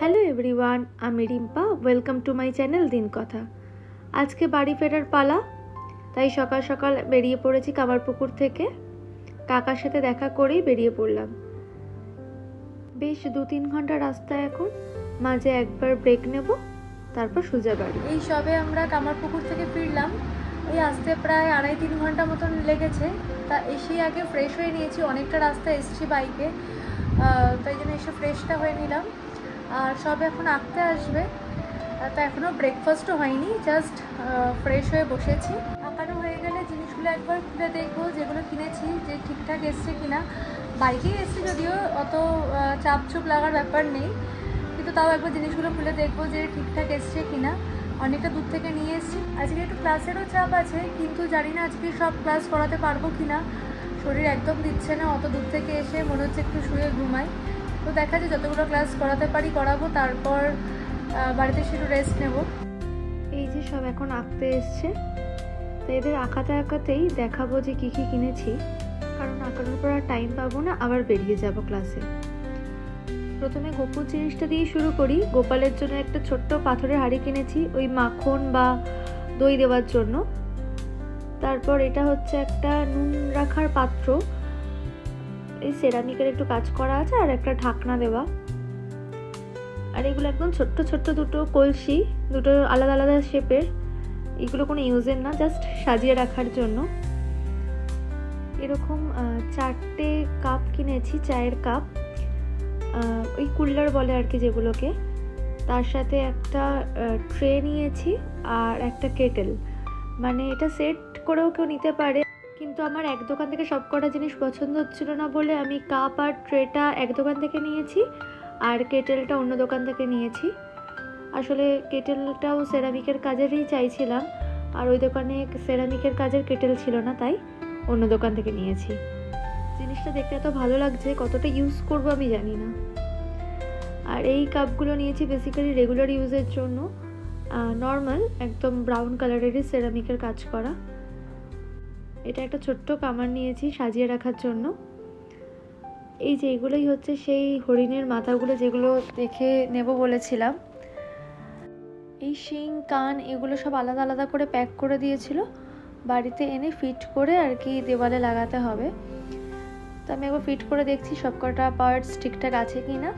Hello everyone, আমি Rimpa. Welcome to my channel দিন কথা। আজকে বাড়ি ফেরার পালা, তাই সকাল সকাল বেরিয়ে পড়েছি কামারপুকুর থেকে। কাকার সাথে দেখা করেই বেরিয়ে পড়লাম। বেশ 2-3 ঘন্টা রাস্তা, এখন মাঝে একবার ব্রেক নেব, তারপর সোজা বাড়ি। এই সবে আমরা কামারপুকুর থেকে ফিরলাম। এই আসতে প্রায় 2.5-3 ঘন্টা মতন লেগেছে। তা এসেই আগে ফ্রেশ হয়ে নিয়েছি, অনেকটা রাস্তা এসেছি বাইকে, তাই জন্য এসে ফ্রেশটা হয়ে নিলাম। আর সব এখন আঁকতে আসবে, তা এখনও ব্রেকফাস্টও হয়নি, জাস্ট ফ্রেশ হয়ে বসেছি। আঁকানো হয়ে গেলে জিনিসগুলো একবার খুলে দেখবো, যেগুলো কিনেছি যে ঠিকঠাক এসছে কিনা। বাইকেই এসছে যদিও, অত চাপচুপ লাগার ব্যাপার নেই, কিন্তু তাও একবার জিনিসগুলো খুলে দেখবো যে ঠিকঠাক এসছে কিনা। অনেকটা দূর থেকে নিয়ে এসেছি। আজকে একটু ক্লাসেরও চাপ আছে, কিন্তু জানি না আজকে সব ক্লাস করাতে পারবো কিনা। শরীর একদম দিচ্ছে না, অত দূর থেকে এসে মনে হচ্ছে একটু শুয়ে ঘুমাই। তো দেখা যায় যতগুলো ক্লাস করাতে পারি করাবো, তারপর বাড়িতে একটু রেস্ট নেব। এই যে সব এখন আঁকতে এসছে, তো এদের আঁকাতে আঁকাতেই দেখাবো যে কী কী কিনেছি, কারণ আঁকানোর পর আর টাইম পাবো না, আবার বেরিয়ে যাব ক্লাসে। প্রথমে গোপুর জিনিসটা দিয়ে শুরু করি। গোপালের জন্য একটা ছোট্ট পাথরের হাঁড়ি কিনেছি, ওই মাখন বা দই দেওয়ার জন্য। তারপর এটা হচ্ছে একটা নুন রাখার পাত্র, এই সেরামিকের একটু কাজ করা আছে, আর একটা ঢাকনা দেওয়া। আর এগুলো একদম ছোট্ট ছোট্ট দুটো কলসি, দুটো আলাদা আলাদা শেপের। এগুলো কোনো ইউজের না, জাস্ট সাজিয়ে রাখার জন্য। এরকম 4টে কাপ কিনেছি, চায়ের কাপ, ওই কুলার বলে আর কি যেগুলোকে। তার সাথে একটা ট্রে নিয়েছি, আর একটা কেটেল। মানে এটা সেট করেও কেউ নিতে পারে, কিন্তু আমার এক দোকান থেকে সব কটা জিনিস পছন্দ হচ্ছিল না বলে আমি কাপ আর ট্রেটা এক দোকান থেকে নিয়েছি, আর কেটেলটা অন্য দোকান থেকে নিয়েছি। আসলে কেটেলটাও সেরামিকের কাজেরই চাইছিলাম, আর ওই দোকানে সেরামিকের কাজের কেটেল ছিল না, তাই অন্য দোকান থেকে নিয়েছি। জিনিসটা দেখতে এত ভালো লাগছে, কতটা ইউজ করবো আমি জানি না। আর এই কাপগুলো নিয়েছি বেসিক্যালি রেগুলার ইউজের জন্য, নর্মাল একদম ব্রাউন কালারেরই সেরামিকের কাজ করা। এটা একটা ছোট্ট কামান নিয়েছি সাজিয়ে রাখার জন্য। এই যে এগুলোই হচ্ছে সেই হরিণের মাথাগুলো, যেগুলো দেখে নেব বলেছিলাম। এই শিং, কান এগুলো সব আলাদা আলাদা করে প্যাক করে দিয়েছিল, বাড়িতে এনে ফিট করে আর কি দেওয়ালে লাগাতে হবে। তো আমি একবার ফিট করে দেখছি সব কটা পার্টস ঠিকঠাক আছে কি না,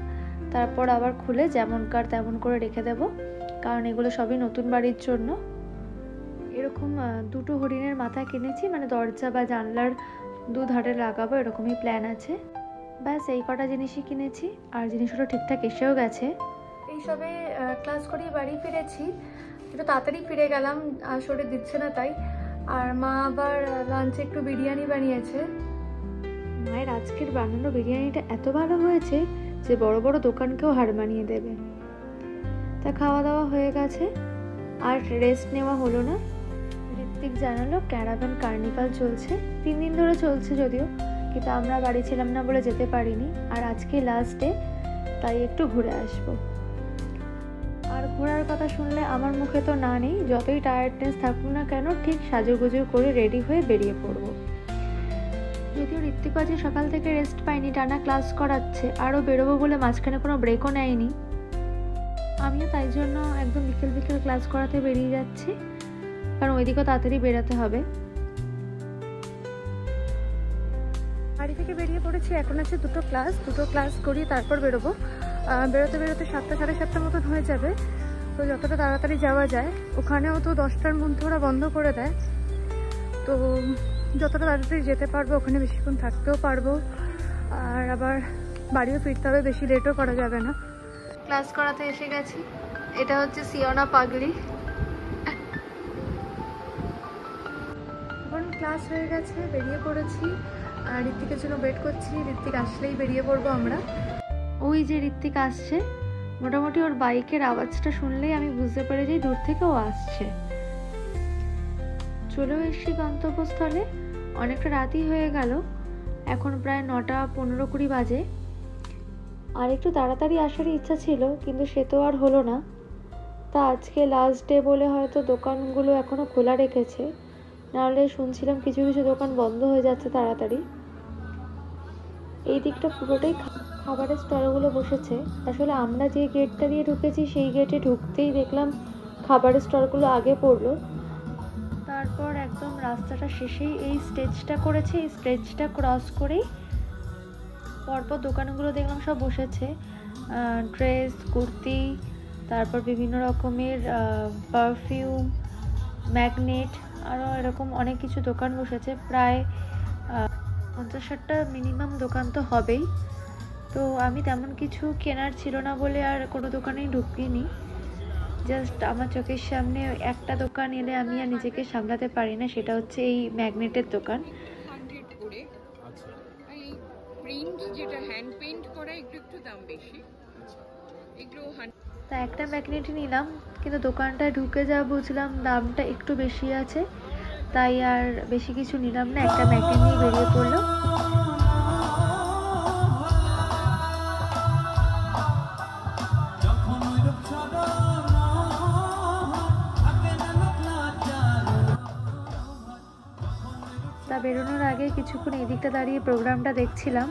তারপর আবার খুলে যেমনকার তেমন করে রেখে দেব, কারণ এগুলো সবই নতুন বাড়ির জন্য। এরকম 2টো হরিণের মাথা কিনেছি, মানে দরজা বা জানলার দুধারে লাগাবো, এরকমই প্ল্যান আছে। ব্যাস এই কটা জিনিসই কিনেছি, আর জিনিসগুলো ঠিকঠাক এসেও গেছে। এই সবে ক্লাস করিয়ে বাড়ি ফিরেছি, একটু তাড়াতাড়ি ফিরে গেলাম, আর শরীর দিচ্ছে না তাই। আর মা আবার লাঞ্চে একটু বিরিয়ানি বানিয়েছে। মায়ের আজকের বানানো বিরিয়ানিটা এত ভালো হয়েছে যে বড় বড় দোকানকেও হার মানিয়ে দেবে। তা খাওয়া দাওয়া হয়ে গেছে, আর রেস্ট নেওয়া হলো না। ঋত্বিক জানালো ক্যারাভান কার্নিভাল চলছে, 3 দিন ধরে চলছে যদিও, কিন্তু আমরা বাড়ি ছিলাম না বলে যেতে পারিনি। আর আজকে লাস্ট ডে, তাই একটু ঘুরে আসবো। আর ঘোরার কথা শুনলে আমার মুখে তো না নেই, যতই টায়ার্ডনেস থাকুক না কেন ঠিক সাজুগুজু করে রেডি হয়ে বেরিয়ে পড়বো। যদিও ঋত্বিক আজ সকাল থেকে রেস্ট পাইনি, টানা ক্লাস করাচ্ছে, আরও বেরোবো বলে মাঝখানে কোনো ব্রেকও নেয়নি। আমিও তাই জন্য একদম বিকেল বিকেল ক্লাস করাতে বেরিয়ে যাচ্ছি, কারণ ওইদিকেও তাড়াতাড়ি বেরোতে হবে। বাড়ি থেকে বেরিয়ে পড়েছি, এখন আছে দুটো ক্লাস করিয়ে তারপর বেরোবো। বেরোতে বেরোতে 7টা সাড়ে 7টা মতন হয়ে যাবে। তো যতটা তাড়াতাড়ি যাওয়া যায়, ওখানেও তো 10টার মধ্যে ওরা বন্ধ করে দেয়, তো যতটা তাড়াতাড়ি যেতে পারবো ওখানে বেশিক্ষণ থাকতেও পারবো, আর আবার বাড়িও ফিরতে হবে, বেশি লেটও করা যাবে না। ক্লাস করাতে এসে গেছি, এটা হচ্ছে সিওনা পাগলি। এখন ক্লাস হয়ে গেছে, বেরিয়ে পড়েছি, আর ঋত্বিকের জন্য ওয়েট করছি। ঋত্বিক আসলেই বেরিয়ে পড়বো আমরা। ওই যে ঋত্বিক আসছে, মোটামুটি ওর বাইকের আওয়াজটা শুনলেই আমি বুঝতে পারি যে দূর থেকে ও আসছে। চলেও এসছি গন্তব্যস্থলে, অনেকটা রাতই হয়ে গেল, এখন প্রায় 9টা 15-20 বাজে। আর একটু তাড়াতাড়ি আসারই ইচ্ছা ছিল, কিন্তু সে তো আর হলো না। তা আজকে লাস্ট ডে বলে হয়তো দোকানগুলো এখনো খোলা রেখেছে, নাহলে শুনছিলাম কিছু কিছু দোকান বন্ধ হয়ে যাচ্ছে তাড়াতাড়ি। এই দিকটা পুরোটাই খাবারের স্টলগুলো বসেছে। আসলে আমরা যে গেটটা দিয়ে ঢুকেছি সেই গেটে ঢুকতেই দেখলাম খাবারের স্টলগুলো আগে পড়লো। তারপর একদম রাস্তাটা শেষেই এই স্টেজটা করেছে, এই স্টেজটা ক্রস করেই পরপর দোকানগুলো দেখলাম সব বসেছে, ড্রেস, কুর্তি, তারপর বিভিন্ন রকমের পারফিউম, ম্যাগনেট, আরও এরকম অনেক কিছু দোকান বসেছে। প্রায় 50-60টা মিনিমাম দোকান তো হবেই। তো আমি তেমন কিছু কেনার ছিল না বলে আর কোনো দোকানেই ঢুকিনি। জাস্ট আমার চোখের সামনে একটা দোকান এলে আমি আর নিজেকে সামলাতে পারি না, সেটা হচ্ছে এই ম্যাগনেটের দোকান। তা একটা ম্যাগনেটই নিলাম, কিন্তু দোকানটায় ঢুকে যা বুঝলাম দামটা একটু বেশি আছে, তাই আর বেশি কিছু নিলাম না, একটা ম্যাগনেট নিয়ে বেরিয়ে পড়লাম। তা বেরোনোর আগে কিছুক্ষণ এদিকটা দাঁড়িয়ে প্রোগ্রামটা দেখছিলাম,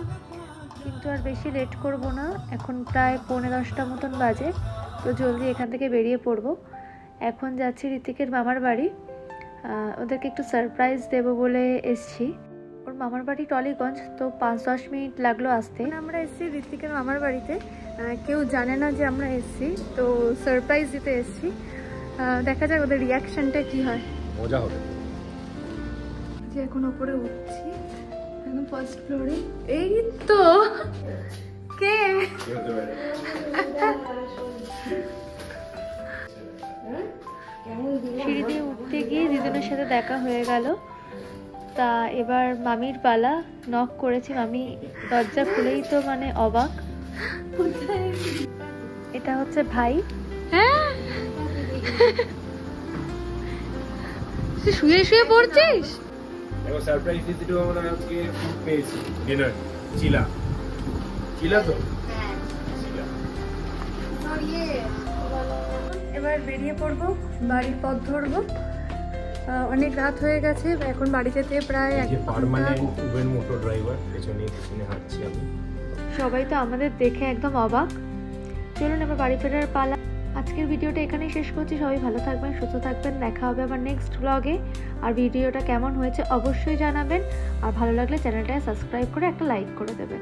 কিন্তু আর বেশি লেট করব না, এখন প্রায় 9:45 মতন বাজে, তো জলদি এখান থেকে বেরিয়ে পড়বো। এখন যাচ্ছি ঋতিকের মামার বাড়ি, ওদেরকে একটু সারপ্রাইজ দেবো বলে এসছি। ওর মামার বাড়ি টলিগঞ্জ, তো 5-10 মিনিট লাগলো আসতে। আমরা এসছি ঋতিকের মামার বাড়িতে, কেউ জানে না যে আমরা এসছি, তো সারপ্রাইজ দিতে এসছি। দেখা যাক ওদের রিয়াকশনটা কি হয়। মজা হবে। যে এখন উপরে উঠছি, একদম ফার্স্ট ফ্লোরে। এই তো কে সিঁড়ি দিয়ে উঠতে গিয়ে দিদুনের সাথে দেখা হয়ে গেল। তা এবার মামির পালা। নক করেছি, মামি দরজা খুলেই তো মানে অবাক। এটা হচ্ছে ভাই। হ্যাঁ, তুই শুয়ে শুয়ে পড়ছিস? দেখো সারপ্রাইজ দিতে আমরা আজকে ফুড পেয়েছি, ডিনার। চিলা চিলা তো এবার বেরিয়ে পড়বো, বাড়ির পথ ধরবো। অনেক রাত হয়ে গেছে, এখন বাড়ি যেতে প্রায় পার্মানেন্ট উবের মোটর ড্রাইভার, পেছনে পেছনে হাঁটছি আমি। সবাই তো আমাদের দেখে একদম অবাক। চলুন এবার বাড়ি ফেরার পালা। আজকের ভিডিওটা এখানেই শেষ করছি। সবাই ভালো থাকবেন, সুস্থ থাকবেন, দেখা হবে আবার নেক্সট ব্লগে। আর ভিডিওটা কেমন হয়েছে অবশ্যই জানাবেন, আর ভালো লাগলে চ্যানেলটা সাবস্ক্রাইব করে একটা লাইক করে দেবেন।